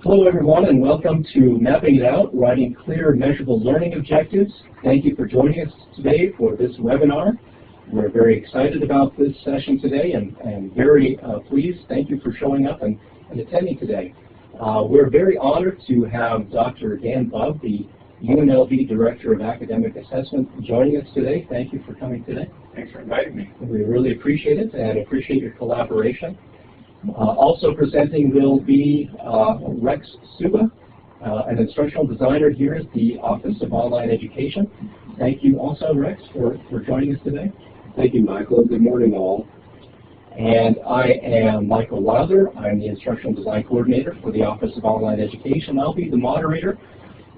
Hello everyone and welcome to Mapping It Out, Writing Clear Measurable Learning Objectives. Thank you for joining us today for this webinar. We're very excited about this session today and very pleased. Thank you for showing up and attending today. We're very honored to have Dr. Dan Bubb, the UNLV Director of Academic Assessment, joining us today. Thank you for coming today. Thanks for inviting me. We really appreciate it and appreciate your collaboration. Also presenting will be Rex Suba, an instructional designer here at the Office of Online Education. Thank you also, Rex, for joining us today. Thank you, Michael. Good morning, all. And I am Michael Wilder. I'm the Instructional Design Coordinator for the Office of Online Education. I'll be the moderator.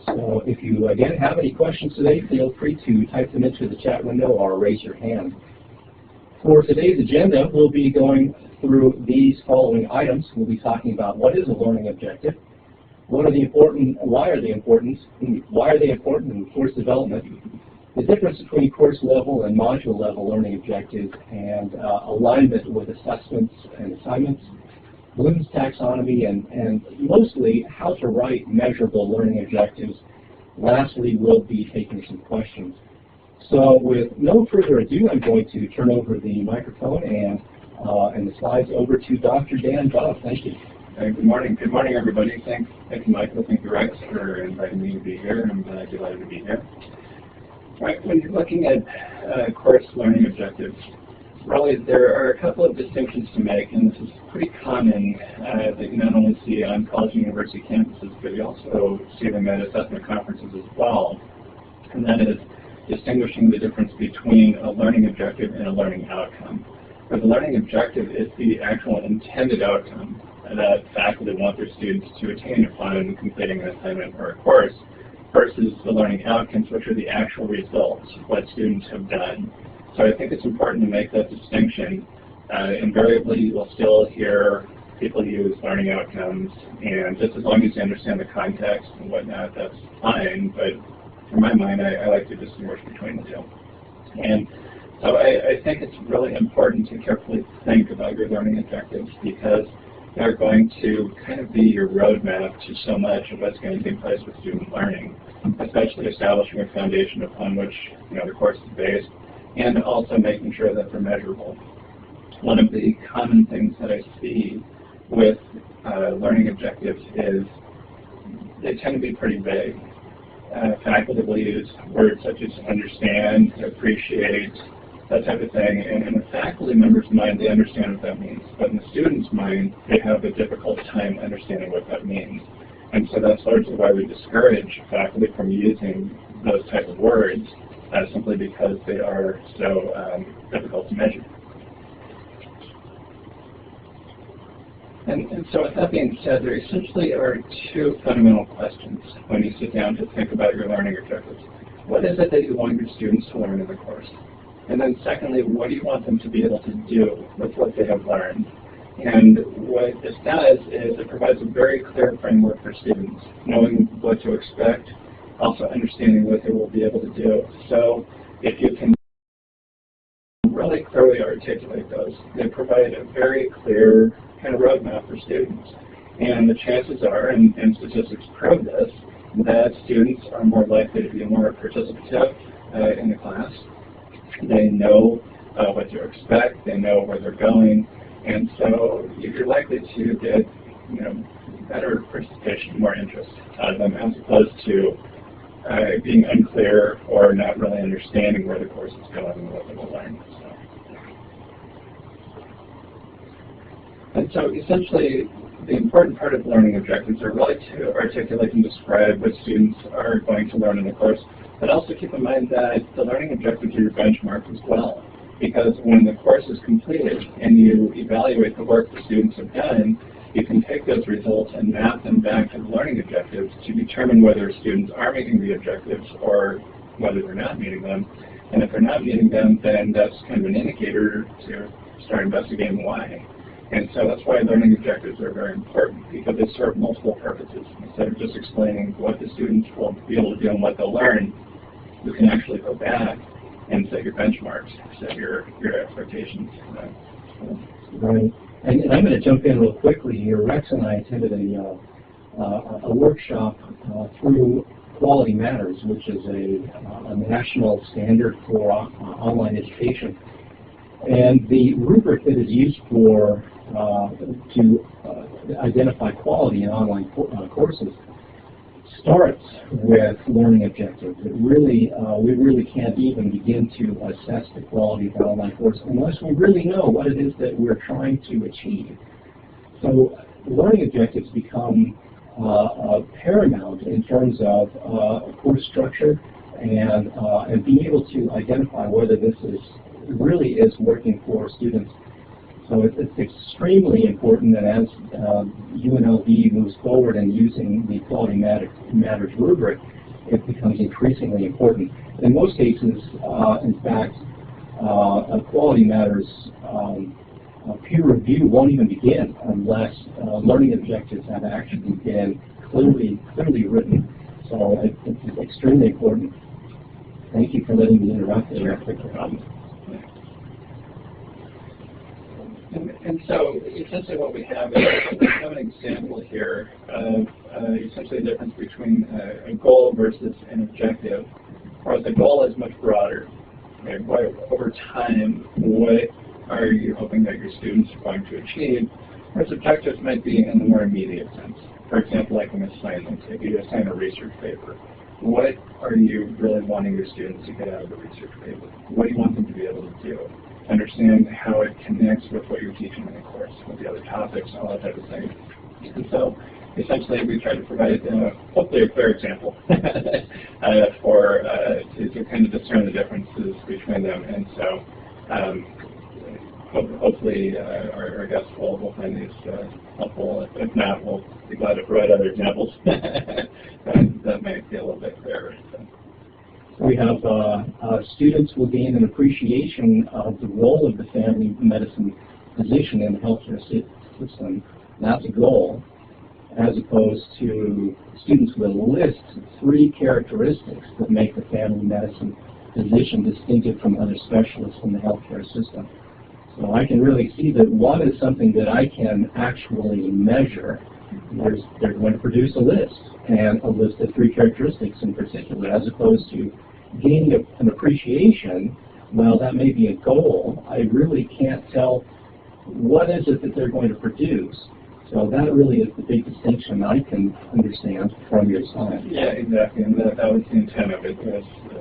So if you, again, have any questions today, feel free to type them into the chat window or raise your hand. For today's agenda, we'll be going through these following items. We'll be talking about what is a learning objective, why are they important in course development, the difference between course level and module level learning objectives, and alignment with assessments and assignments, Bloom's taxonomy, and mostly how to write measurable learning objectives. Lastly, we'll be taking some questions. So with no further ado, I'm going to turn over the microphone and the slides over to Dr. Dan Bubb. Thank you. Good morning. Good morning, everybody. Thank you, Michael. Thank you, Rex, for inviting me to be here. I'm delighted to be here. Right, when you're looking at course learning objectives, really there are a couple of distinctions to make, and this is pretty common that you not only see on college and university campuses, but you also see them at assessment conferences as well, and that is distinguishing the difference between a learning objective and a learning outcome. Where the learning objective is the actual intended outcome that faculty want their students to attain upon completing an assignment or a course, versus the learning outcomes, which are the actual results, what students have done. So I think it's important to make that distinction. Invariably, you will still hear people use learning outcomes, and just as long as you understand the context and whatnot, that's fine, but for my mind, I like to distinguish between the two. And so I think it's really important to carefully think about your learning objectives because they're going to kind of be your roadmap to so much of what's going to take place with student learning, especially establishing a foundation upon which the course is based, and also making sure that they're measurable. One of the common things that I see with learning objectives is they tend to be pretty vague. Faculty will use words such as understand, appreciate, that type of thing, and in the faculty member's mind, they understand what that means. But in the student's mind, they have a difficult time understanding what that means. And so that's largely why we discourage faculty from using those type of words, simply because they are so difficult to measure. And so with that being said, there essentially are two fundamental questions when you sit down to think about your learning objectives. What is it that you want your students to learn in the course? And then secondly, what do you want them to be able to do with what they have learned? And what this does is it provides a very clear framework for students, knowing what to expect, also understanding what they will be able to do. So if you can really clearly articulate those, they provide a very clear kind of roadmap for students. And the chances are, and statistics prove this, that students are more likely to be more participative in the class. They know what to expect, they know where they're going, and so you're likely to get better participation, more interest out of them, as opposed to being unclear or not really understanding where the course is going and what they will learn. And so essentially, the important part of learning objectives are really to articulate and describe what students are going to learn in the course, but also keep in mind that the learning objectives are your benchmark as well, because when the course is completed and you evaluate the work the students have done, you can take those results and map them back to the learning objectives to determine whether students are meeting the objectives or whether they're not meeting them. And if they're not meeting them, then that's kind of an indicator to start investigating why. And so that's why learning objectives are very important, because they serve multiple purposes. Instead of just explaining what the students will be able to do and what they'll learn, you can actually go back and set your benchmarks, set your expectations. Right. And I'm going to jump in real quickly here. Rex and I attended a workshop through Quality Matters, which is a national standard for online education. And the rubric that is used for to identify quality in online courses starts with learning objectives. It really, we really can't even begin to assess the quality of an online course unless we really know what it is that we're trying to achieve. So learning objectives become paramount in terms of course structure and being able to identify whether this really is working for students. So it's extremely important that as UNLV moves forward in using the Quality Matters rubric, it becomes increasingly important. In most cases, in fact, Quality Matters peer review won't even begin unless learning objectives have actually been clearly written. So it's extremely important. Thank you for letting me interrupt there. And so essentially what we have is we have an example here of essentially the difference between a goal versus an objective. Whereas the goal is much broader. Okay? Over time, what are you hoping that your students are going to achieve? Whereas objectives might be in the more immediate sense. For example, like an assignment. If you assign a research paper, what are you really wanting your students to get out of the research paper? What do you want them to be able to do? Understand how it connects with what you're teaching in the course, with the other topics, all that type of thing. And so essentially we try to provide hopefully a clear example for to kind of discern the differences between them. And so hopefully our guests will find these helpful. If not, we'll be glad to provide other examples that might be a little bit clearer. So. We have students will gain an appreciation of the role of the family medicine physician in the healthcare system. That's a goal, as opposed to students will list 3 characteristics that make the family medicine physician distinctive from other specialists in the healthcare system. So I can really see that one is something that I can actually measure. They're going to produce a list, and a list of 3 characteristics in particular, as opposed to gaining an appreciation. Well, that may be a goal. I really can't tell what is it that they're going to produce. So that really is the big distinction I can understand from your slide. Yeah, exactly, and that was the intent of it.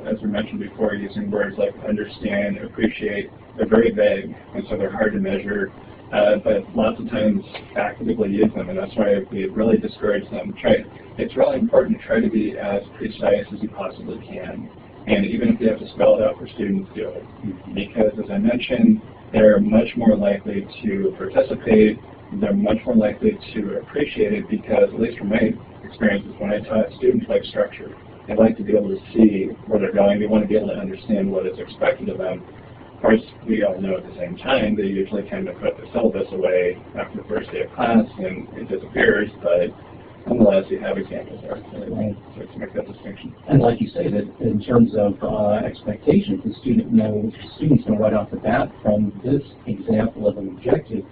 As we mentioned before, using words like understand, appreciate, they're very vague, and so they're hard to measure, but lots of times actively use them, and that's why we really discourage them. It's really important to try to be as precise as you possibly can. And even if you have to spell it out for students, do it. Because as I mentioned, they're much more likely to participate, they're much more likely to appreciate it because, at least from my experiences, when I taught, students like structure. They like to be able to see where they're going, they want to be able to understand what is expected of them. Of course, we all know at the same time, they usually tend to put the syllabus away after the first day of class and it disappears, but nonetheless, you have examples there. So to make that distinction. And like you say, that in terms of expectations, the students know right off the bat from this example of an objective,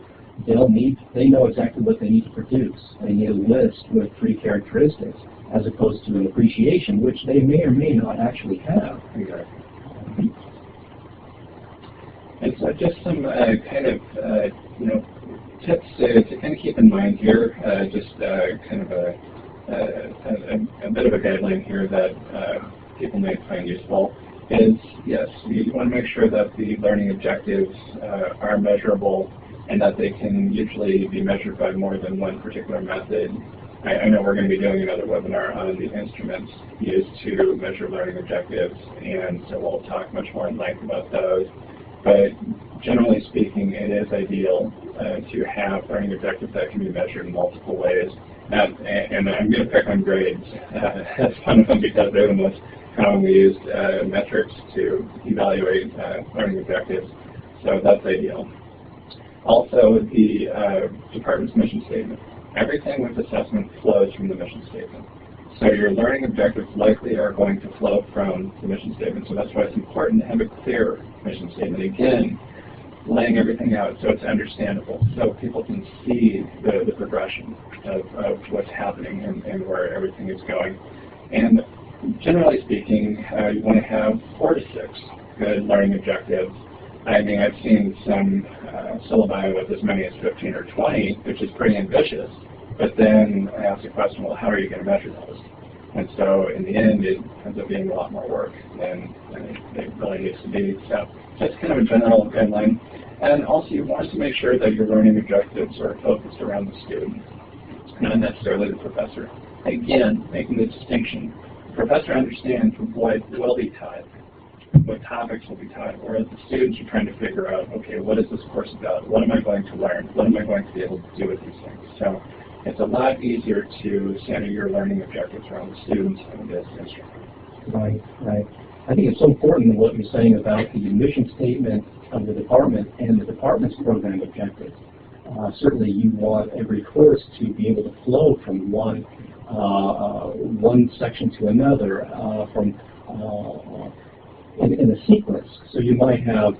they know exactly what they need to produce. They need a list with 3 characteristics, as opposed to an appreciation, which they may or may not actually have. Exactly. And so just some kind of tips to kind of keep in mind here, just kind of a bit of a guideline here that people may find useful is, yes, you want to make sure that the learning objectives are measurable and that they can usually be measured by more than one particular method. I know we're going to be doing another webinar on the instruments used to measure learning objectives, and so we'll talk much more in length about those. But generally speaking, it is ideal to have learning objectives that can be measured in multiple ways. And I'm going to pick on grades as one of them because they're the most commonly used metrics to evaluate learning objectives. So that's ideal. Also, the department's mission statement. Everything with assessment flows from the mission statement. So your learning objectives likely are going to flow from the mission statement. So that's why it's important to have a clear mission statement. Again, laying everything out so it's understandable, so people can see the progression of what's happening and where everything is going. And generally speaking, you want to have 4 to 6 good learning objectives. I mean, I've seen some syllabi with as many as 15 or 20, which is pretty ambitious. But then I ask the question, well, how are you going to measure those? And so in the end, it ends up being a lot more work than it really needs to be. So that's kind of a general guideline. And also you want to make sure that your learning objectives are focused around the student, not necessarily the professor. Again, making the distinction. The professor understands what will be taught, what topics will be taught, whereas the students are trying to figure out, okay, what is this course about? What am I going to learn? What am I going to be able to do with these things? So it's a lot easier to center your learning objectives around the students than it is the instructor. Right, right. I think it's so important what you're saying about the mission statement of the department and the department's program objectives. Certainly you want every course to be able to flow from one section to another, in a sequence. So you might have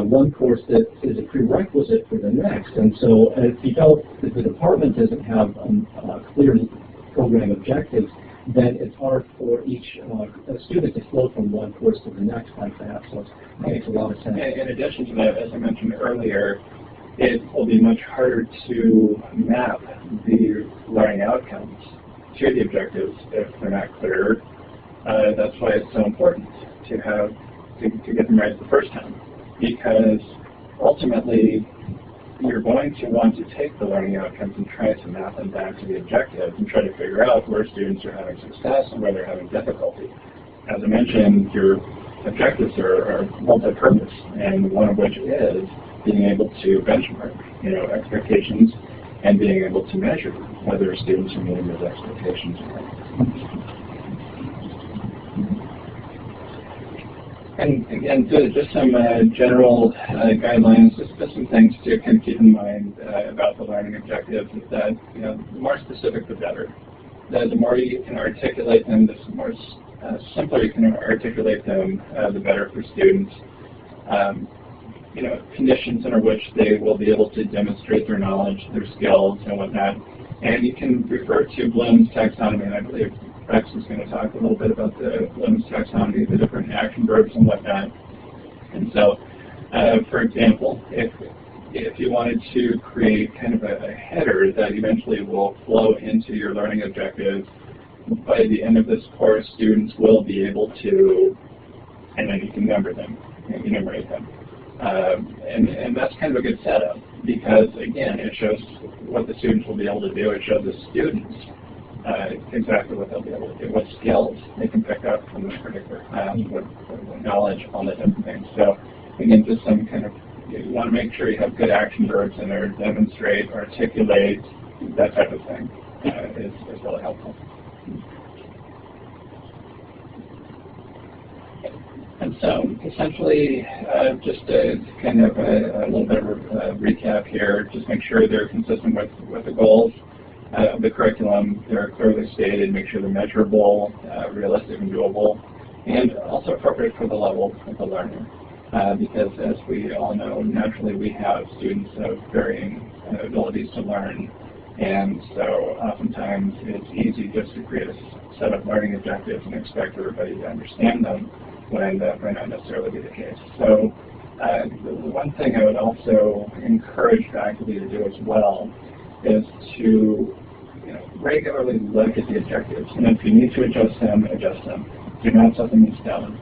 one course that is a prerequisite for the next. And so if the department doesn't have clear program objectives, then it's hard for each student to flow from one course to the next like that. So it makes a lot of sense. In addition to that, as I mentioned earlier, it will be much harder to map the learning outcomes to the objectives if they're not clear. That's why it's so important to get them right the first time, because ultimately you're going to want to take the learning outcomes and try to map them back to the objectives and try to figure out where students are having success and where they're having difficulty. As I mentioned, your objectives are multi-purpose, and one of which is being able to benchmark, expectations, and being able to measure whether students are meeting those expectations or not. And again, just some general guidelines, just some things to kind of keep in mind about the learning objectives is that, the more specific the better. The more you can articulate them, the more simpler you can articulate them, the better for students. Conditions under which they will be able to demonstrate their knowledge, their skills, and whatnot. And you can refer to Bloom's taxonomy, and I believe Rex is going to talk a little bit about the Bloom's taxonomy, the different action verbs and whatnot. And so, for example, if you wanted to create kind of a header that eventually will flow into your learning objectives, by the end of this course, students will be able to, and then you can number them, enumerate them. And that's kind of a good setup because, again, it shows what the students will be able to do. It shows the students exactly what they'll be able to do, what skills they can pick up from this particular class, what knowledge on the different things. So, again, just some kind of, you want to make sure you have good action verbs in there, demonstrate, articulate, that type of thing is really helpful. And so, essentially, just kind of a little bit of a recap here, just make sure they're consistent with the goals of the curriculum. They're clearly stated, make sure they're measurable, realistic and doable, and also appropriate for the level of the learner. Because as we all know, naturally we have students of varying abilities to learn, and so oftentimes it's easy just to create a set of learning objectives and expect everybody to understand them, when that might not necessarily be the case. So the one thing I would also encourage faculty to do as well is to regularly look at the objectives, and if you need to adjust them, adjust them. Do not set them in stone,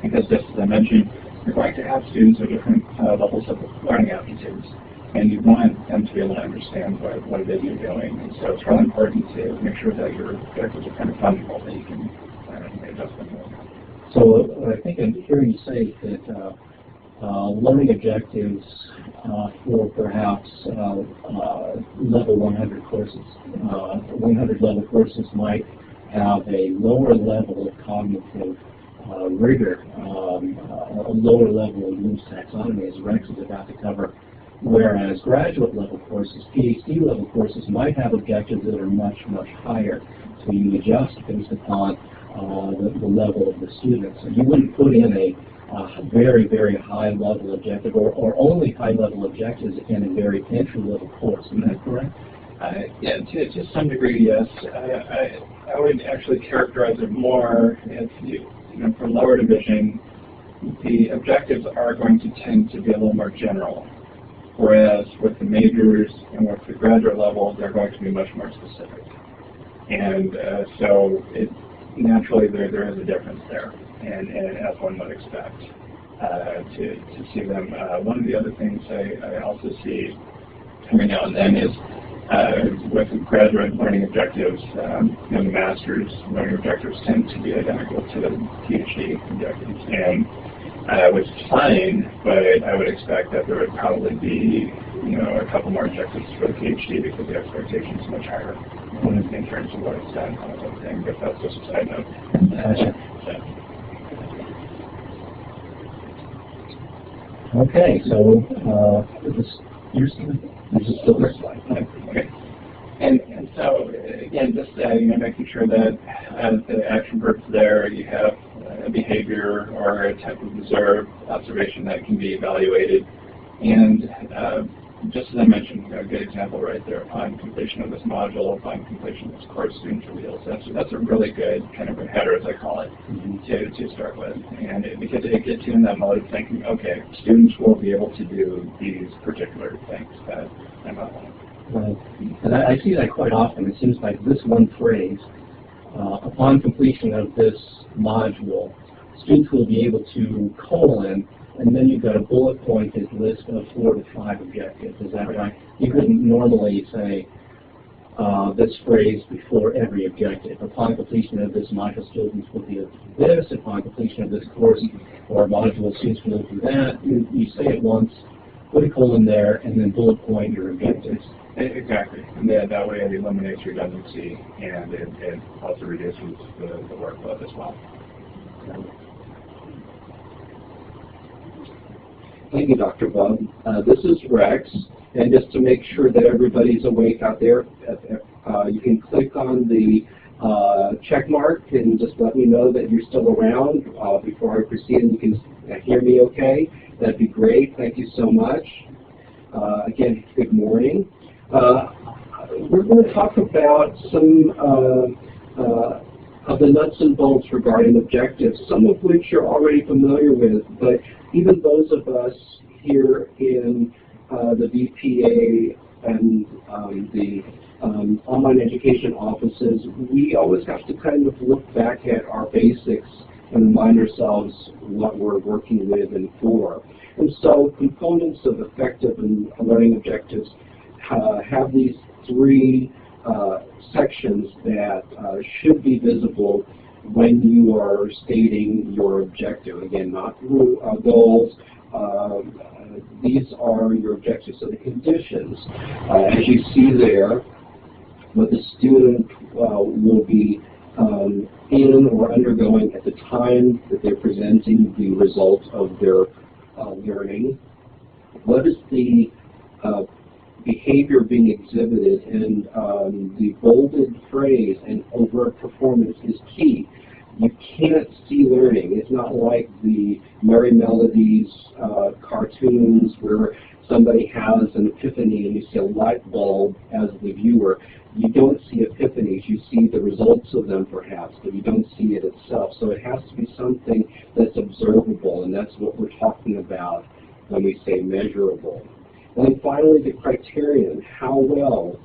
because just as I mentioned, you're going to have students with different levels of learning aptitudes, and you want them to be able to understand what it is you're doing. And so it's really important to make sure that your objectives are kind of fungible, that you can adjust them. So I think I'm hearing you say that learning objectives for perhaps level 100 courses, 100 level courses might have a lower level of cognitive rigor, a lower level of Bloom's taxonomy, as Rex is about to cover, whereas graduate level courses, PhD level courses might have objectives that are much, much higher. So you adjust based upon the level of the student. So you wouldn't put in a very, very high-level objective, or only high-level objectives in a very entry-level course. Isn't that correct? Yeah, to some degree, yes. I would actually characterize it more as, for lower division, the objectives are going to tend to be a little more general, whereas with the majors and with the graduate level, they're going to be much more specific. And so naturally there is a difference there, and as one would expect to see them. One of the other things I also see every now and then is with graduate learning objectives, the master's learning objectives tend to be identical to the PhD objectives, and which is fine, but I would expect that there would probably be a couple more objectives for the PhD because the expectation is much higher in terms of what it's done on its own thing, but that's just a side note. Okay, so this is still this slide. Okay. And so, again, just making sure that the action verbs there, you have a behavior or a type of observation that can be evaluated. And just as I mentioned, a good example right there, upon completion of this module, upon completion of this course, students are real. So that's a really good kind of a header, as I call it, to start with. And because it gets you in that mode of thinking, okay, students will be able to do these particular things that I'm outlining. Right. And I see that quite often. It seems like this one phrase, upon completion of this module, students will be able to colon, and then you've got a bullet pointed list of 4 to 5 objectives. Is that right? You couldn't normally say this phrase before every objective. Upon completion of this module, students will do this. Upon completion of this course or module, students will do that. You say it once, put a colon there, and then bullet point your objectives. Exactly. And that way it eliminates redundancy, and it also reduces the workload as well. Thank you, Dr. Bubb. This is Rex, and just to make sure that everybody's awake out there, you can click on the check mark and just let me know that you're still around before I proceed and you can hear me okay. That'd be great. Thank you so much. Again, good morning. We're going to talk about some of the nuts and bolts regarding objectives, some of which you're already familiar with, but even those of us here in the VPA and the online education offices, we always have to kind of look back at our basics and remind ourselves what we're working with and for. And so components of effective and learning objectives have these 3 sections that should be visible when you are stating your objective. Again, not goals. These are your objectives. So the conditions, as you see there, what the student will be in or undergoing at the time that they're presenting the results of their learning. What is the behavior being exhibited, and the bolded phrase and overt performance is key. You can't see learning. It's not like the Merry Melodies cartoons where somebody has an epiphany and you see a light bulb as the viewer. You don't see epiphanies. You see the results of them perhaps, but you don't see it itself. So it has to be something that's observable, and that's what we're talking about when we say measurable. And then finally, the criterion, how well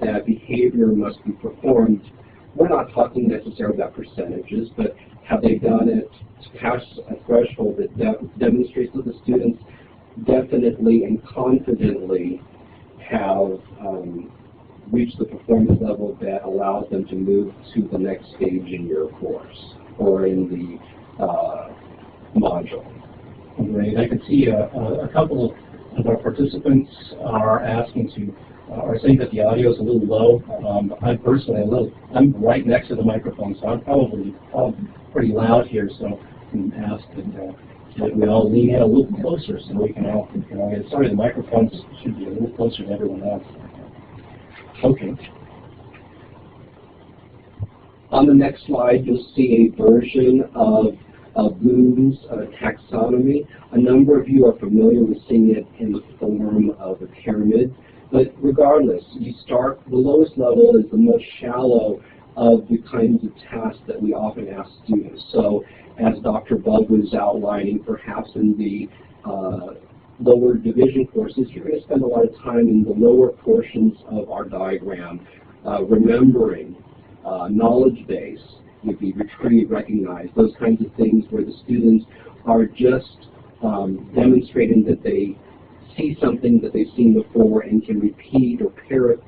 that behavior must be performed. We're not talking necessarily about percentages, but have they done it to pass a threshold that demonstrates that the students definitely and confidently have reached the performance level that allows them to move to the next stage in your course or in the module. Great. I can see a couple of our participants are are saying that the audio is a little low. I'm personally I'm right next to the microphone, so I'm probably pretty loud here. So I can ask that we all lean in a little closer so we can all get started. The microphones should be a little closer to everyone else. Okay. On the next slide, you'll see a version of Bloom's taxonomy. A number of you are familiar with seeing it in the form of a pyramid. But regardless, you start, the lowest level is the most shallow of the kinds of tasks that we often ask students. So as Dr. Bubb was outlining, perhaps in the lower division courses, you're going to spend a lot of time in the lower portions of our diagram, remembering, knowledge base, would be retrieve, recognize, those kinds of things where the students are just demonstrating that they see something that they've seen before and can repeat or parrot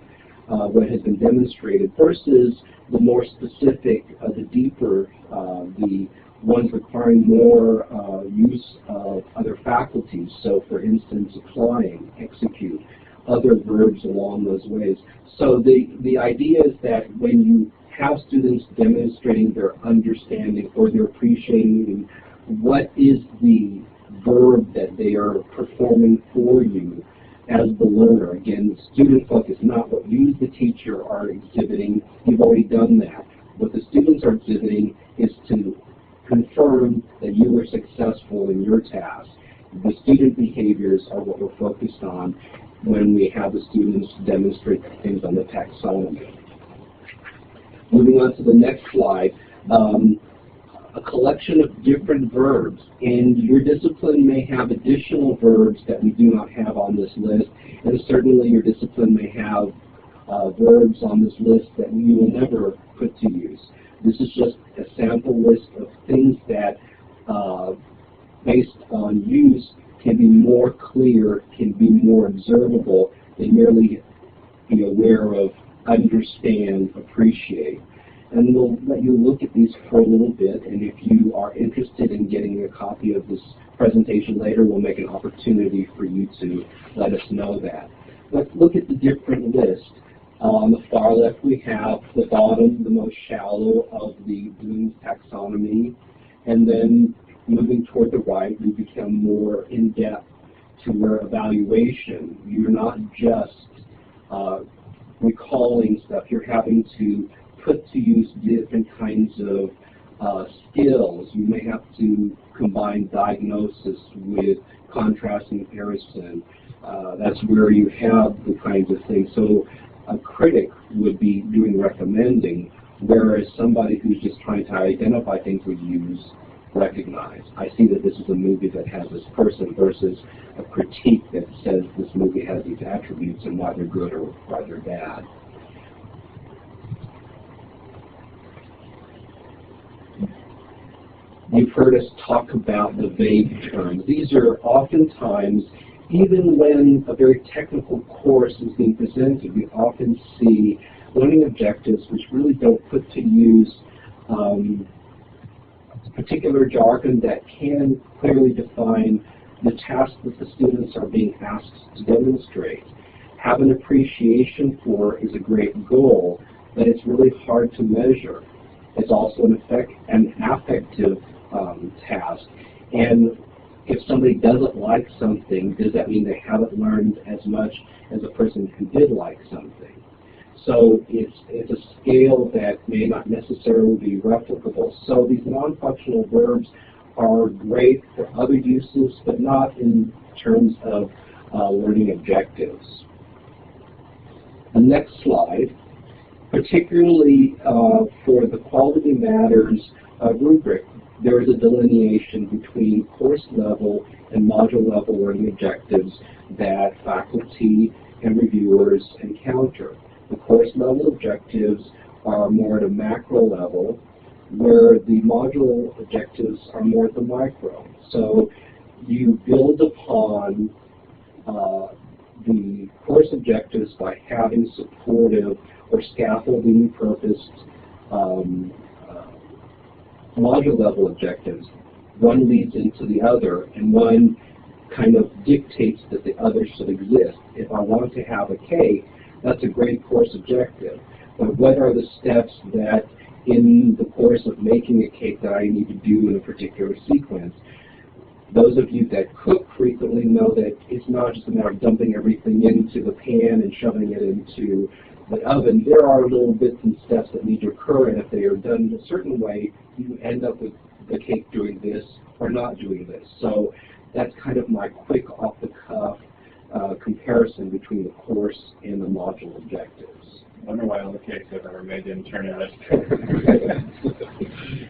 what has been demonstrated, versus the more specific, the deeper, the ones requiring more use of other faculties. So for instance, applying, execute, other verbs along those ways. So the idea is that when you have students demonstrating their understanding or their appreciating what is the verb that they are performing for you as the learner. Again, student focus, not what you, the teacher, are exhibiting. You've already done that. What the students are exhibiting is to confirm that you were successful in your task. The student behaviors are what we're focused on when we have the students demonstrate things on the taxonomy. Moving on to the next slide, a collection of different verbs, and your discipline may have additional verbs that we do not have on this list, and certainly your discipline may have verbs on this list that you will never put to use. This is just a sample list of things that, based on use, can be more clear, can be more observable than merely be aware of, understand, appreciate. And we'll let you look at these for a little bit, and if you are interested in getting a copy of this presentation later, we'll make an opportunity for you to let us know that. Let's look at the different lists. On the far left, we have the bottom, the most shallow of the Bloom's taxonomy, and then moving toward the right, we become more in-depth to where evaluation, you're not just recalling stuff, you're having to put to use different kinds of skills. You may have to combine diagnosis with contrast and comparison. That's where you have the kinds of things. So a critic would be doing recommending, whereas somebody who's just trying to identify things would use recognize. I see that this is a movie that has this person, versus a critique that says this movie has these attributes and why they're good or why they're bad. You've heard us talk about the vague terms. These are oftentimes, even when a very technical course is being presented, we often see learning objectives which really don't put to use particular jargon that can clearly define the task that the students are being asked to demonstrate. Have an appreciation for is a great goal, but it's really hard to measure. It's also an affective task. And if somebody doesn't like something, does that mean they haven't learned as much as a person who did like something? So it's a scale that may not necessarily be replicable. So these non-functional verbs are great for other uses, but not in terms of learning objectives. The next slide, particularly for the Quality Matters rubric, there is a delineation between course level and module level learning objectives that faculty and reviewers encounter. The course level objectives are more at a macro level, where the module objectives are more at the micro. So you build upon the course objectives by having supportive or scaffolding purposed module level objectives. One leads into the other, and one kind of dictates that the other should exist. If I want to have a cake, that's a great course objective. But what are the steps that in the course of making a cake that I need to do in a particular sequence? Those of you that cook frequently know that it's not just a matter of dumping everything into the pan and shoving it into the oven. There are little bits and steps that need to occur, and if they are done in a certain way, you end up with the cake doing this or not doing this. So that's kind of my quick off-the-cuff comparison between the course and the module objectives. I wonder why all the cakes I've ever made didn't turn out.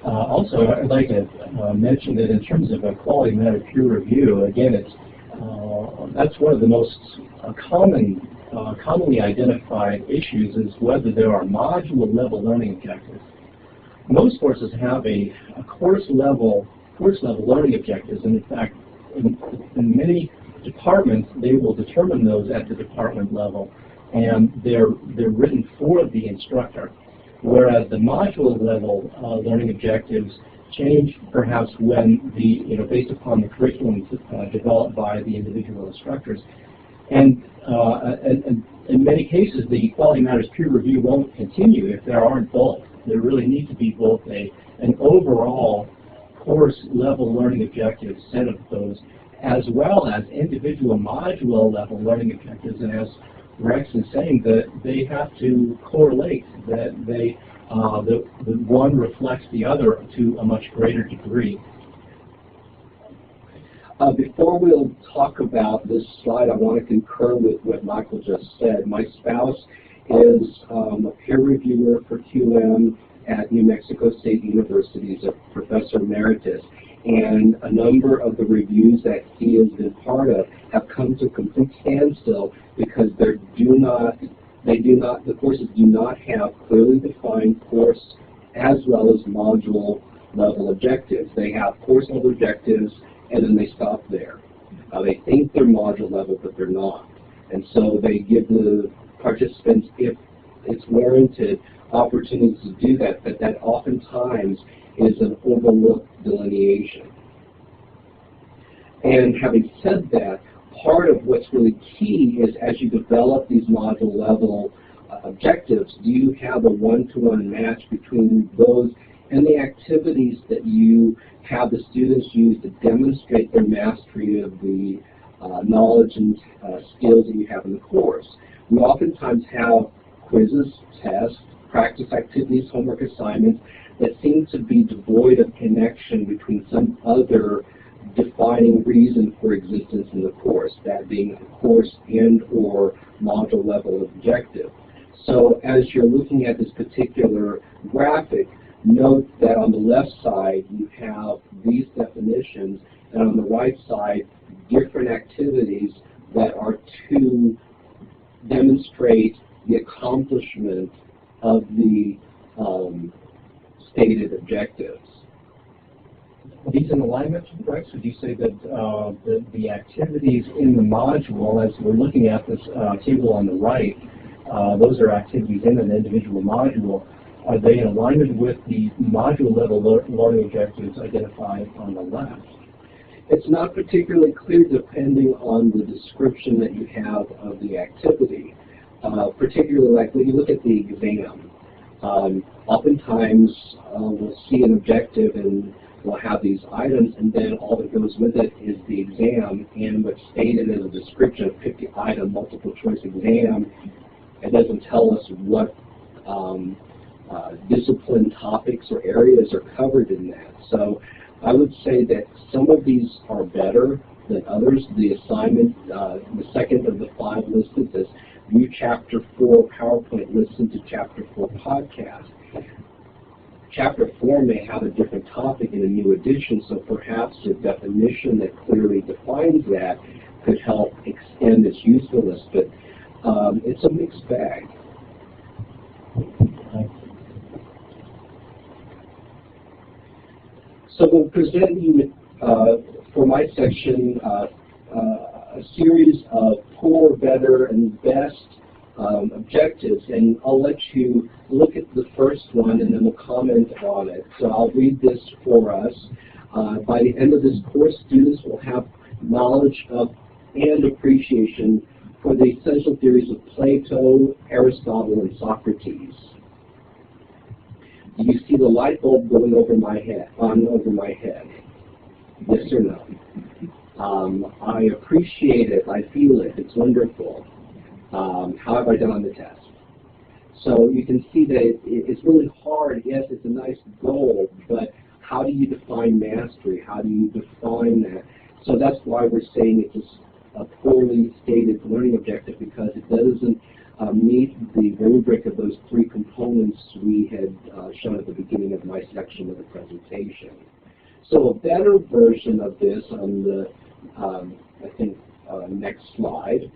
Also, I'd like to mention that in terms of a quality matter peer review, again, it's that's one of the most commonly identified issues is whether there are module-level learning objectives. Most courses have a course-level learning objectives, and in fact, in many departments, they will determine those at the department level, and they're written for the instructor. Whereas the module-level learning objectives change perhaps when based upon the curriculum developed by the individual instructors. And in many cases, the Quality Matters peer review won't continue if there aren't both. There really needs to be both an overall course-level learning objective set of those, as well as individual module-level learning objectives. And as Rex is saying, that they have to correlate, that the one reflects the other to a much greater degree. Before we'll talk about this slide, I want to concur with what Michael just said. My spouse is a peer reviewer for QM at New Mexico State University. He's a professor emeritus. And a number of the reviews that he has been part of have come to a complete standstill because the courses do not have clearly defined course as well as module level objectives. They have course level objectives and then they stop there. They think they're module level, but they're not. And so they give the participants, if it's warranted, opportunities to do that, but that oftentimes is an overlooked delineation. And having said that, part of what's really key is as you develop these module level objectives, do you have a one-to-one match between those and the activities that you have the students use to demonstrate their mastery of the knowledge and skills that you have in the course? We oftentimes have quizzes, tests, practice activities, homework assignments that seem to be devoid of connection between some other defining reason for existence in the course, that being a course and or module level objective. So as you're looking at this particular graphic, note that on the left side you have these definitions, and on the right side different activities that are to demonstrate the accomplishment of the stated objectives. Are these in alignment, Rex? Would you say that the activities in the module, as we're looking at this table on the right, those are activities in an individual module. Are they in alignment with the module level learning objectives identified on the left? It's not particularly clear depending on the description that you have of the activity. Particularly like when you look at the exam, oftentimes we'll see an objective and we'll have these items, and then all that goes with it is the exam, and what's stated in a description of 50-item multiple choice exam, it doesn't tell us what discipline topics or areas are covered in that. So I would say that some of these are better than others. The assignment, the second of the 5 listed, says view Chapter 4 PowerPoint, listen to Chapter 4 podcast. Chapter 4 may have a different topic in a new edition, so perhaps a definition that clearly defines that could help extend its usefulness, but it's a mixed bag. So we'll present you, for my section, a series of poor, better, and best objectives, and I'll let you look at the first one and then we'll comment on it. So I'll read this for us. By the end of this course, students will have knowledge of and appreciation for the essential theories of Plato, Aristotle, and Socrates. Do you see the light bulb going over my head? Yes or no? I appreciate it. I feel it. It's wonderful. How have I done on the test? So you can see that it's really hard. Yes, it's a nice goal, but how do you define mastery? How do you define that? So that's why we're saying it's a poorly stated learning objective, because it doesn't meet the rubric of those three components we had shown at the beginning of my section of the presentation. So a better version of this on the, I think, next slide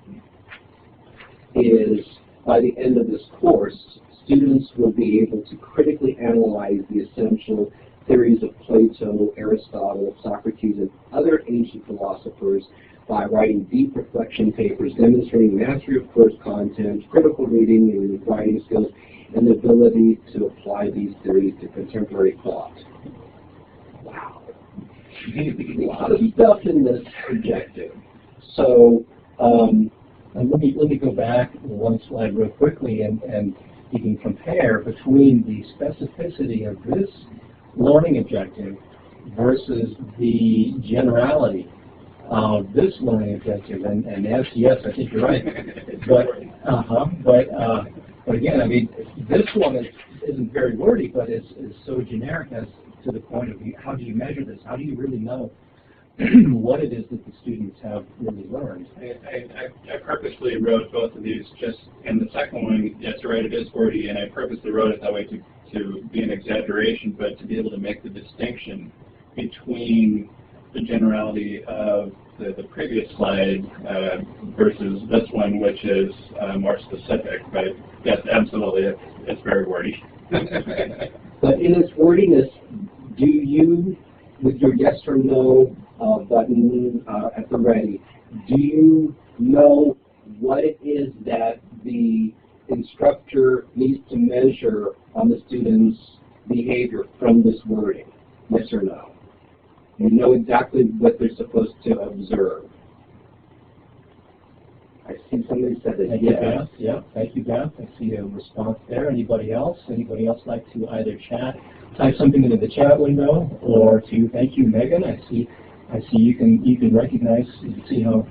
is by the end of this course, students will be able to critically analyze the essential theories of Plato, Aristotle, Socrates, and other ancient philosophers by writing deep reflection papers demonstrating mastery of course content, critical reading and writing skills, and the ability to apply these theories to contemporary thought. Wow. A lot of stuff in this objective. So and let me go back one slide real quickly, and you can compare between the specificity of this learning objective versus the generality of this learning objective. And yes, I think you're right. But again, I mean, this one isn't very wordy, but is so generic as to the point of how do you measure this? How do you really know what it is that the students have really learned? I purposely wrote both of these just in the second one. Yes, you're right, it is wordy, and I purposely wrote it that way to be an exaggeration, but to be able to make the distinction between the generality of the previous slide versus this one, which is more specific. But yes, absolutely, it's very wordy. But in its wordiness, do you, with your yes or no button at the ready, do you know what it is that the instructor needs to measure on the student's behavior from this wording? Yes or no? You know exactly what they're supposed to observe. I see somebody said that. Thank you, Beth. Yeah, thank you, Beth. I see a response there. Anybody else? Anybody else like to either type something into the chat window, or to thank you, Megan. I see you can recognize, you can see how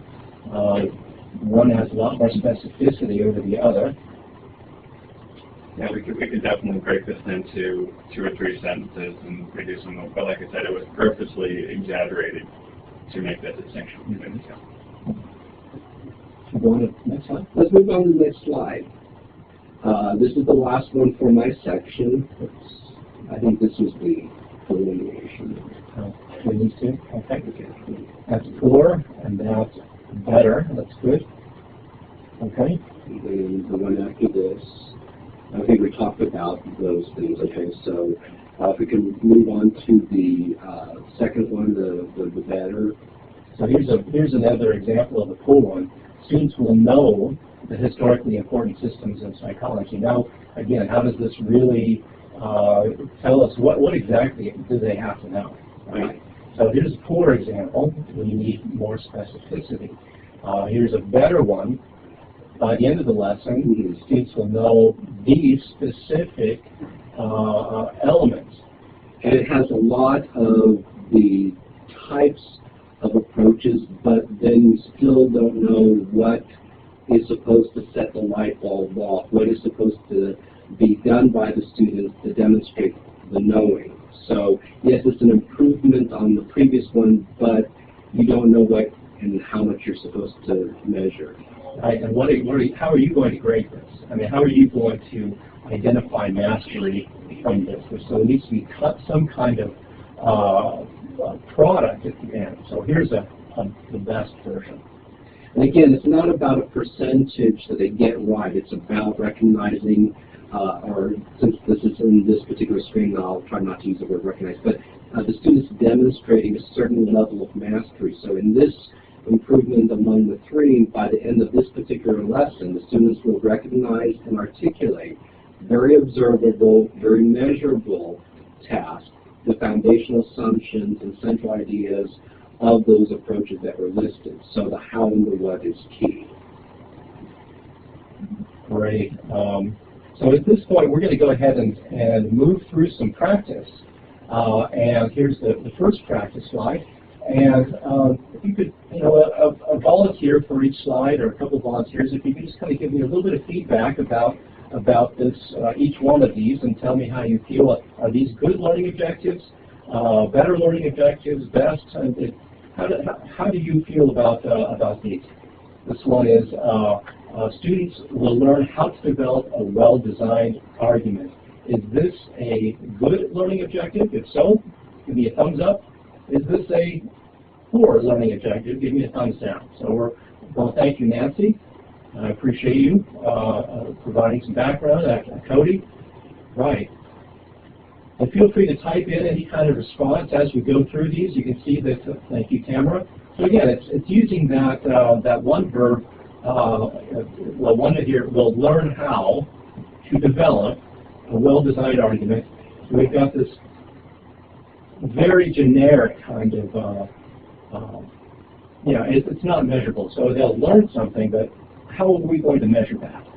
one has a lot more specificity over the other. Yeah, we could definitely break this into 2 or 3 sentences and reduce them. But like I said, it was purposely exaggerated to make that distinction. Go on to the next slide. Let's move on to the next slide. This is the last one for my section. I think this was the elimination. These two. Okay. That's poor, and that's better. That's good. Okay. And then the one after this, I think we talked about those things. Okay, so if we can move on to the second one, the better. So here's another example of a cool one. Students will know the historically important systems in psychology. Now, again, how does this really tell us what exactly do they have to know? Right. So here's a poor example. We need more specificity. Here's a better one. By the end of the lesson, students will know these specific elements. And it has a lot of the types of approaches, but then you still don't know what is supposed to set the light bulb off, what is supposed to be done by the students to demonstrate the knowing. So yes, it's an improvement on the previous one, but you don't know what and how much you're supposed to measure. Right, and how are you going to grade this? I mean, how are you going to identify mastery from this? So it needs to be some kind of product at the end. So here's the best version. And again, it's not about a percentage that they get right. It's about recognizing, or since this is in this particular screen, I'll try not to use the word recognize, but the students demonstrating a certain level of mastery. So in this improvement among the three, by the end of this particular lesson, the students will recognize and articulate very observable, very measurable tasks, the foundational assumptions and central ideas of those approaches that were listed. So the how and the what is key. Great. So at this point, we're going to go ahead and move through some practice. And here's the first practice slide. And if you could, a volunteer for each slide, or a couple of volunteers, if you could just kind of give me a little bit of feedback about this, each one of these, and tell me how you feel. Are these good learning objectives? better learning objectives, best. How do you feel about these? This one is students will learn how to develop a well-designed argument. Is this a good learning objective? If so, give me a thumbs up. Is this a poor learning objective? Give me a thumbs down. So well, thank you, Nancy. I appreciate you providing some background. Cody, right. And feel free to type in any kind of response as we go through these. You can see that. Thank you, Tamara. So again, it's using that one verb. Well, one of here will learn how to develop a well-designed argument. So we've got this very generic kind of, it's not measurable. So they'll learn something, but how are we going to measure that?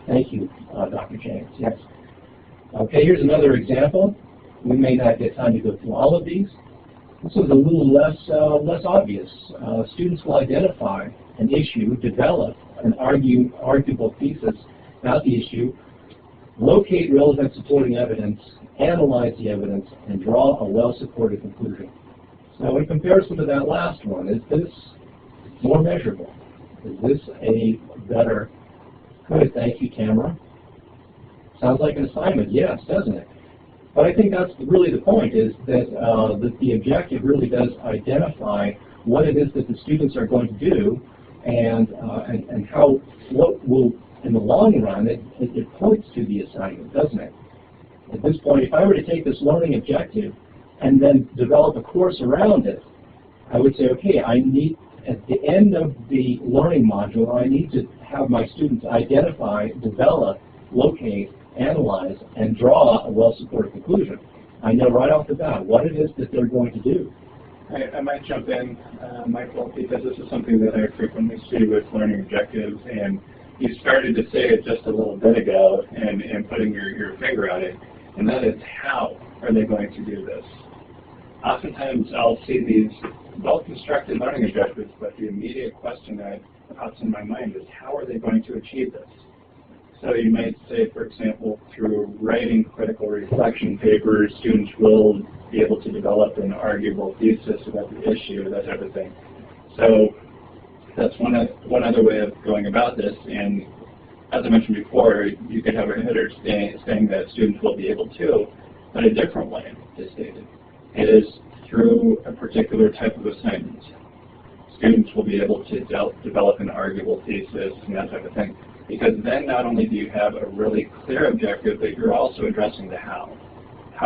Thank you, Dr. James. Yes. Okay, here's another example. We may not get time to go through all of these. This is a little less obvious. Students will identify an issue, develop an arguable thesis about the issue, locate relevant supporting evidence, analyze the evidence, and draw a well-supported conclusion. So in comparison to that last one, is this more measurable? Is this a better? Good, thank you, Tamara. Sounds like an assignment, yes, doesn't it? But I think that's really the point, is that the objective really does identify what it is that the students are going to do, and what will, in the long run, it points to the assignment, doesn't it? At this point, if I were to take this learning objective and then develop a course around it, I would say, okay, I need, at the end of the learning module, I need to have my students identify, develop, locate, analyze, and draw a well-supported conclusion. I know right off the bat what it is that they're going to do. I might jump in, Michael, because this is something that I frequently see with learning objectives, and you started to say it just a little bit ago, and putting your finger on it, and that is, how are they going to do this? Oftentimes I'll see these well-constructed learning objectives, but the immediate question that pops in my mind is, how are they going to achieve this? So you might say, for example, through writing critical reflection papers, students will be able to develop an arguable thesis about the issue, that type of thing. So that's one other way of going about this. And as I mentioned before, you could have a header saying that students will be able to, but a different way is stated. It is through a particular type of assignment. Students will be able to develop an arguable thesis and that type of thing. Because then not only do you have a really clear objective, but you're also addressing the how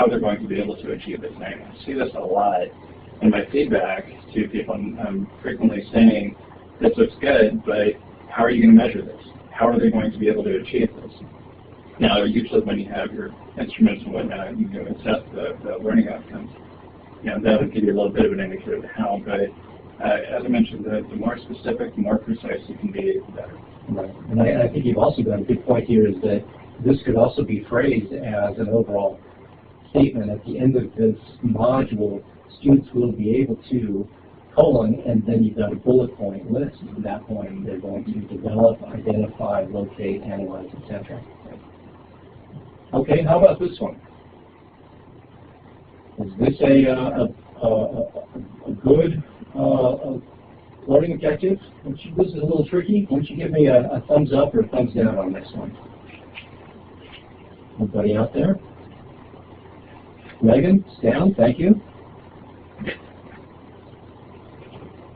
they're going to be able to achieve this. And I see this a lot in my feedback to people. I'm frequently saying, this looks good, but how are you going to measure this? How are they going to be able to achieve this? Now, usually when you have your instruments and whatnot, you can assess the learning outcomes. That would give you a little bit of an indicator of how, but as I mentioned, the more specific, the more precise you can be, the better. Right. And I think you've also got a good point here, is that this could also be phrased as an overall statement. At the end of this module, students will be able to, and then you've got a bullet point list. At that point, they're going to develop, identify, locate, analyze, etc. Okay, how about this one? Is this a good learning objective? This is a little tricky. Why don't you give me a thumbs up or a thumbs down on this one? Anybody out there? Megan, down, thank you.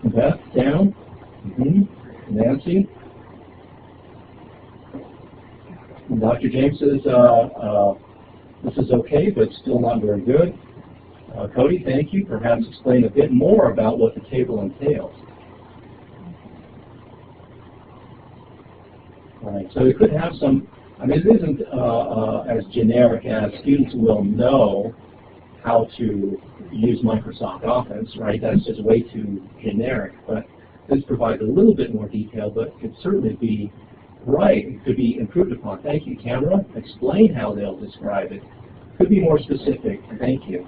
Beth, down. Nancy. And Dr. James says this is okay, but still not very good. Cody, thank you. Perhaps explain a bit more about what the table entails. Right, so it could have some, it isn't as generic as students will know how to use Microsoft Office, right? That's just way too generic, but this provides a little bit more detail, but could certainly be right. It could be improved upon. Thank you, Tamara. Explain how they'll describe it. Could be more specific. Thank you.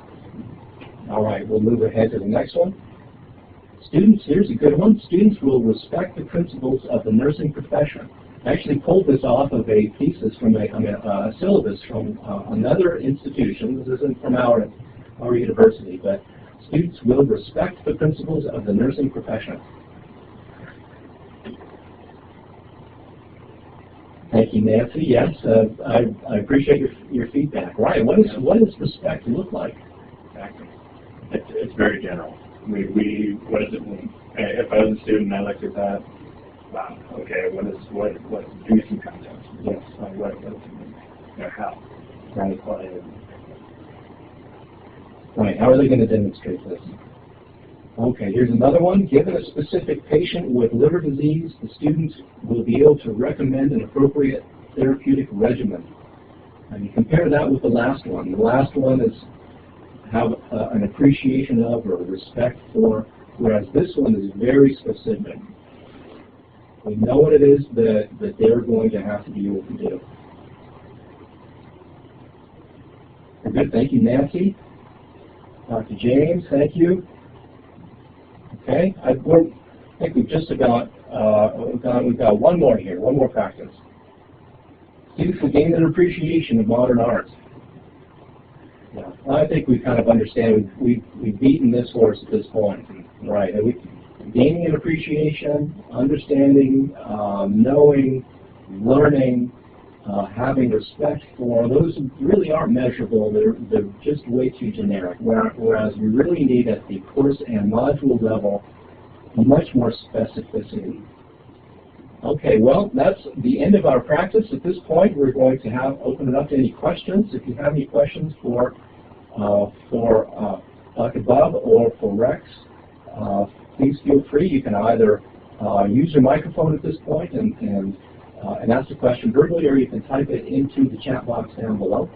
All right, we'll move ahead to the next one. Students, here's a good one. Students will respect the principles of the nursing profession. I actually pulled this off of a thesis from a syllabus from another institution. This isn't from our our university, but students will respect the principles of the nursing profession. Thank you, Nancy. Yes, I appreciate your feedback. Ryan, what does respect look like? Exactly. It's very general. What does it mean? If I was a student, I looked at that. Wow. Okay. What? Give me some context. Yes. What does it mean? How? Right. Right. How are they going to demonstrate this? Okay. Here's another one. Given a specific patient with liver disease, the students will be able to recommend an appropriate therapeutic regimen. And you compare that with the last one. The last one is have an appreciation of or respect for, whereas this one is very specific. We know what it is that they're going to have to be able to do. Good. Thank you, Nancy. Dr. James, thank you. Okay, I think we've just about we've got one more here, one more practice. Students will gain an appreciation of modern art. Yeah, I think we kind of understand. We've beaten this horse at this point, right? Gaining an appreciation, understanding, knowing, learning, having respect for, those really aren't measurable. They're just way too generic. Whereas we really need at the course and module level much more specificity. Okay, well, that's the end of our practice. At this point, we're going to open it up to any questions. If you have any questions for Dr. Bubb or for Rex, please feel free. You can either use your microphone at this point and ask the question verbally, or you can type it into the chat box down below.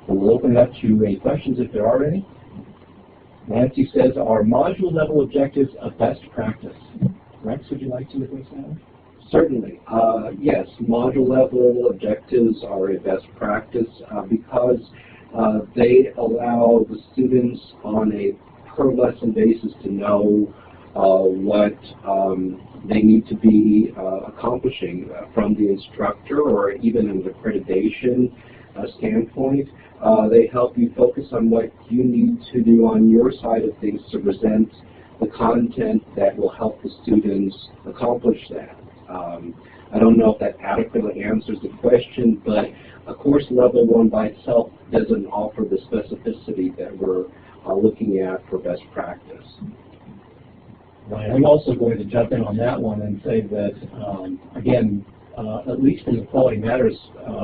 We'll open it up to any questions if there are any. Nancy says, are module level objectives a best practice? Rex, would you like to address that? Certainly. Yes, module level objectives are a best practice because they allow the students on a per lesson basis to know what they need to be accomplishing from the instructor, or even an accreditation standpoint. They help you focus on what you need to do on your side of things to present the content that will help the students accomplish that. I don't know if that adequately answers the question, but a course level one by itself doesn't offer the specificity that we're looking at for best practice. Right. I'm also going to jump in on that one and say that, again, at least from the Quality Matters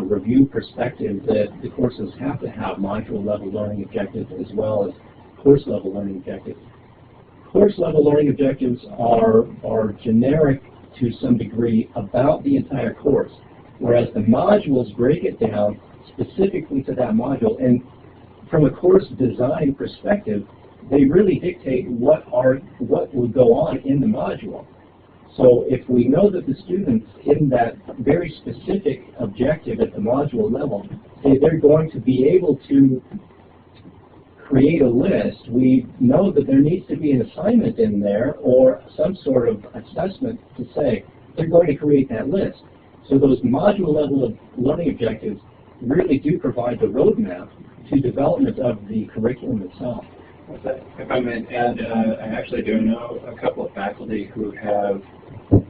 review perspective, that the courses have to have module-level learning objectives as well as course-level learning objectives. Course-level learning objectives are generic to some degree about the entire course, whereas the modules break it down specifically to that module. And from a course design perspective, they really dictate what would go on in the module. So if we know that the students in that very specific objective at the module level, they're going to be able to create a list, we know that there needs to be an assignment in there or some sort of assessment to say they're going to create that list. So those module level of learning objectives really do provide the roadmap to development of the curriculum itself. If I might add, I actually do know a couple of faculty who have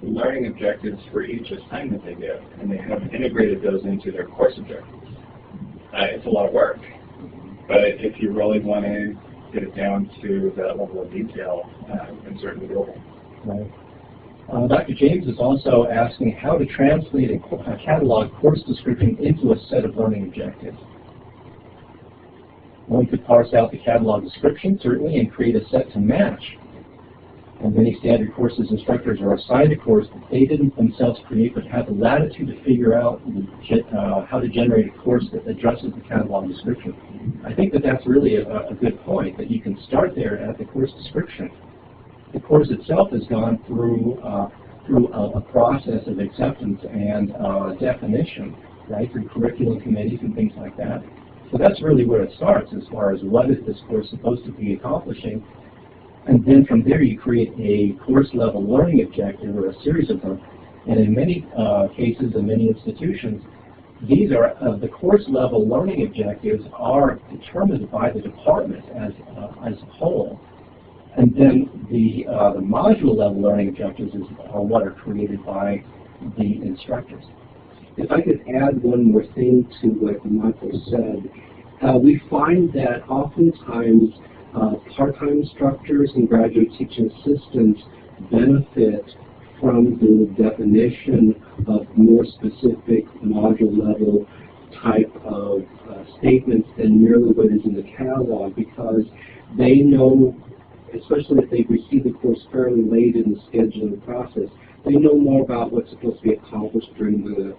learning objectives for each assignment they give, and they have integrated those into their course objectives. It's a lot of work, but if you really want to get it down to that level of detail, you can certainly do it. Right. Dr. James is also asking how to translate a catalog course description into a set of learning objectives. One could parse out the catalog description, certainly, and create a set to match. And many standard courses instructors are assigned a course that they didn't themselves create, but have the latitude to figure out how to generate a course that addresses the catalog description. I think that that's really a good point, that you can start there at the course description. The course itself has gone through a process of acceptance and definition, right, through curriculum committees and things like that. So that's really where it starts as far as what is this course supposed to be accomplishing. And then from there you create a course-level learning objective or a series of them. And in many cases, in many institutions, these are the course level learning objectives are determined by the department as a whole, and then the module level learning objectives are what are created by the instructors. If I could add one more thing to what Michael said, we find that oftentimes part-time instructors and graduate teaching assistants benefit from the definition of more specific module-level type of statements than merely what is in the catalog, because they know, especially if they've received the course fairly late in the scheduling process, they know more about what's supposed to be accomplished during the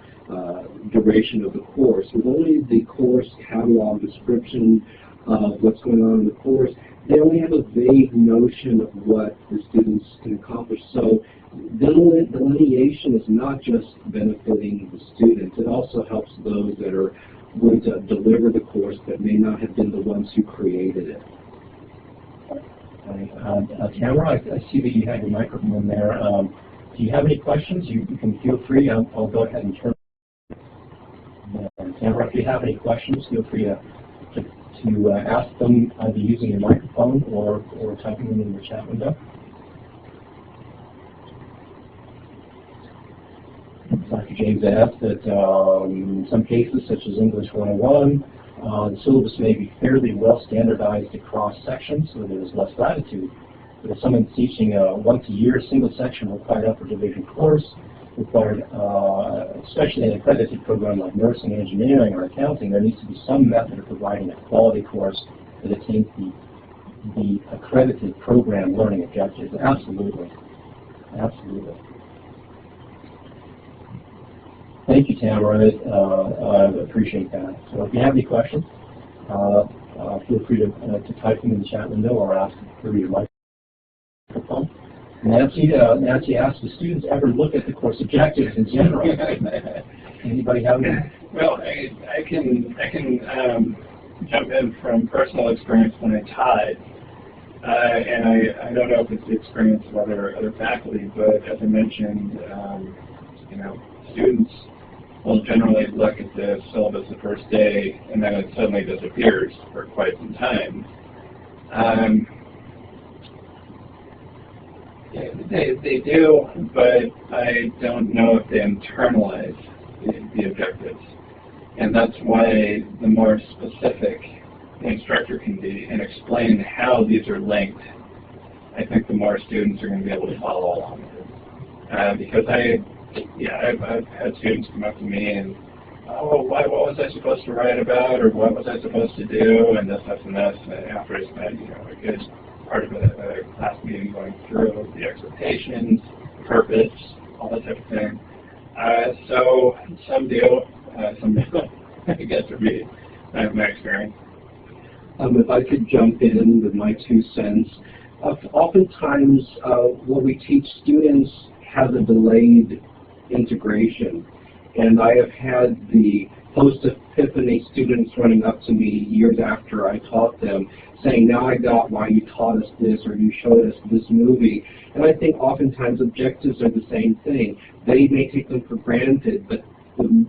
duration of the course. With only the course catalog description of what's going on in the course, they only have a vague notion of what the students can accomplish. So delineation is not just benefiting the students, it also helps those that are going to deliver the course that may not have been the ones who created it. Tamara, I see that you have your microphone there. Do you have any questions? You can feel free. I'll go ahead and turn. Tamara, if you have any questions, feel free to ask them either using your microphone or typing them in the chat window. Dr. James asked that in some cases, such as English 101, the syllabus may be fairly well standardized across sections, so there's less latitude. But if someone's teaching a once-a-year single section required upper division course, required, especially in an accredited program like nursing, engineering, or accounting, there needs to be some method of providing a quality course that attains the accredited program learning objectives. Absolutely. Absolutely. Thank you, Tamara. I appreciate that. So if you have any questions, feel free to type them in the chat window or ask through your microphone. Nancy asked, do students ever look at the course objectives in general? Anybody have any? Well, I can jump in from personal experience when I taught, and I don't know if it's the experience of other faculty, but as I mentioned, students will generally look at the syllabus the first day, and then it suddenly disappears for quite some time. They do, but I don't know if they internalize the objectives. And that's why the more specific the instructor can be and explain how these are linked, I think the more students are going to be able to follow along. Because I've had students come up to me and, oh, what was I supposed to write about, or what was I supposed to do, and this, and this, and after I spent a good part of a class meeting going through the expectations, purpose, all that type of thing. So some do, some don't. I guess would be my experience. If I could jump in with my 2 cents, oftentimes what we teach students has a delayed integration, and I have had the post-epiphany students running up to me years after I taught them saying, now I got why you taught us this or you showed us this movie. And I think oftentimes objectives are the same thing. They may take them for granted, but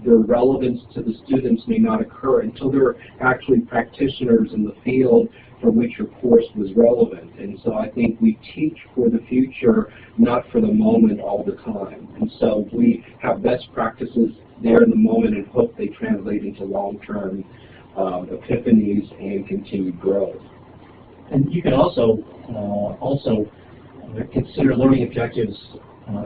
their relevance to the students may not occur until they're actually practitioners in the field for which your course was relevant. And so I think we teach for the future, not for the moment all the time. And so we have best practices there in the moment and hope they translate into long-term epiphanies and continued growth. And you can also consider learning objectives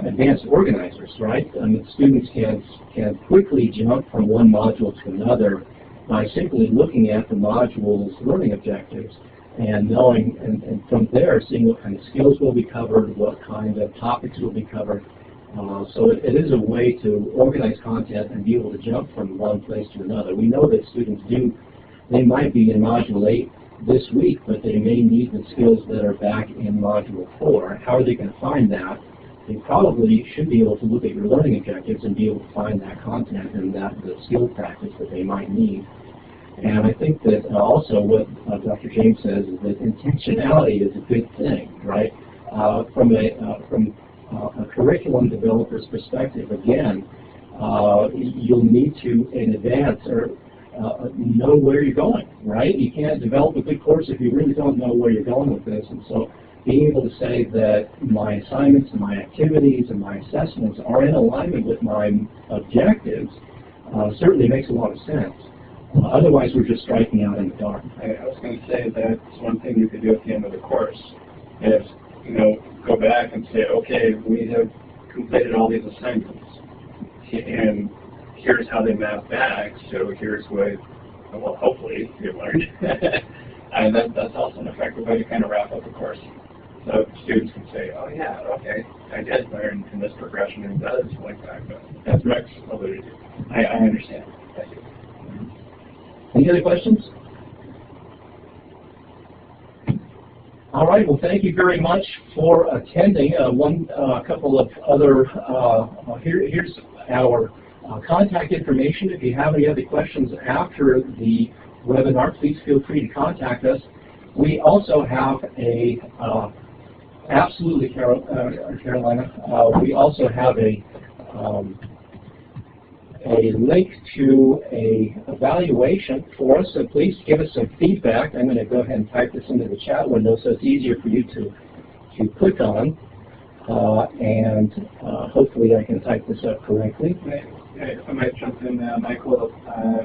advanced organizers, right? I mean, students can quickly jump from one module to another by simply looking at the module's learning objectives and knowing, and from there, seeing what kind of skills will be covered, what kind of topics will be covered. So it is a way to organize content and be able to jump from one place to another. We know that students they might be in Module 8 this week, but they may need the skills that are back in Module 4. How are they going to find that? They probably should be able to look at your learning objectives and be able to find that content and the skill practice that they might need. And I think that also what Dr. James says is that intentionality is a good thing, right? From a curriculum developer's perspective, again, you'll need to, in advance, or know where you're going, right? You can't develop a good course if you really don't know where you're going with this. And so being able to say that my assignments and my activities and my assessments are in alignment with my objectives certainly makes a lot of sense. Otherwise, we're just striking out in the dark. I was going to say that's one thing you could do at the end of the course is, go back and say, okay, we have completed all these assignments, and here's how they map back, so here's what, well, hopefully you learned. And that's also an effective way to kind of wrap up the course. So students can say, oh yeah, okay, I did learn in this progression, and that is like that, but as Rex alluded to. I understand. Thank you. Any other questions? All right, well, thank you very much for attending. A couple of other, here's our contact information. If you have any other questions after the webinar, please feel free to contact us. We also have a, absolutely, Carolina, we also have a link to a evaluation for us, so please give us some feedback. I'm going to go ahead and type this into the chat window so it's easier for you to click on, and hopefully I can type this up correctly. If I might jump in, Michael,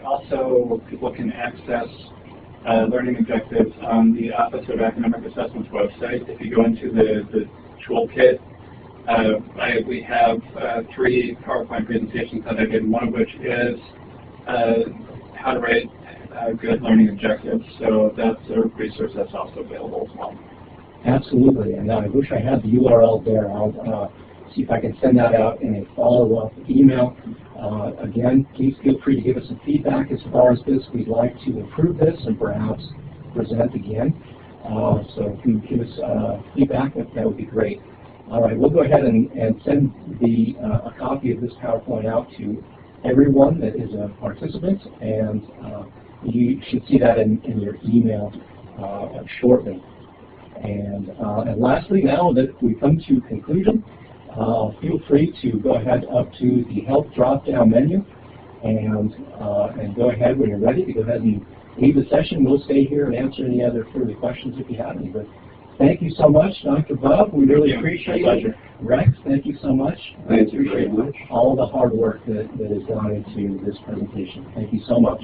also people can access learning objectives on the Office of Academic Assessment's website. If you go into the toolkit, we have 3 PowerPoint presentations that I did, one of which is how to write good learning objectives. So that's a resource that's also available as well. Absolutely, and I wish I had the URL there. I'll see if I can send that out in a follow-up email. Again, please feel free to give us some feedback as far as this. We'd like to improve this and perhaps present again. So if you give us feedback, that would be great. All right, we'll go ahead and send a copy of this PowerPoint out to everyone that is a participant, and you should see that in your email shortly. And lastly, now that we've come to conclusion, feel free to go ahead up to the Help drop-down menu and go ahead when you're ready to go ahead and leave the session. We'll stay here and answer any other further questions if you have any. But thank you so much, Dr. Bubb. We really appreciate it. Rex, thank you so much. Thank you very much. All the hard work that has gone into this presentation. Thank you so much.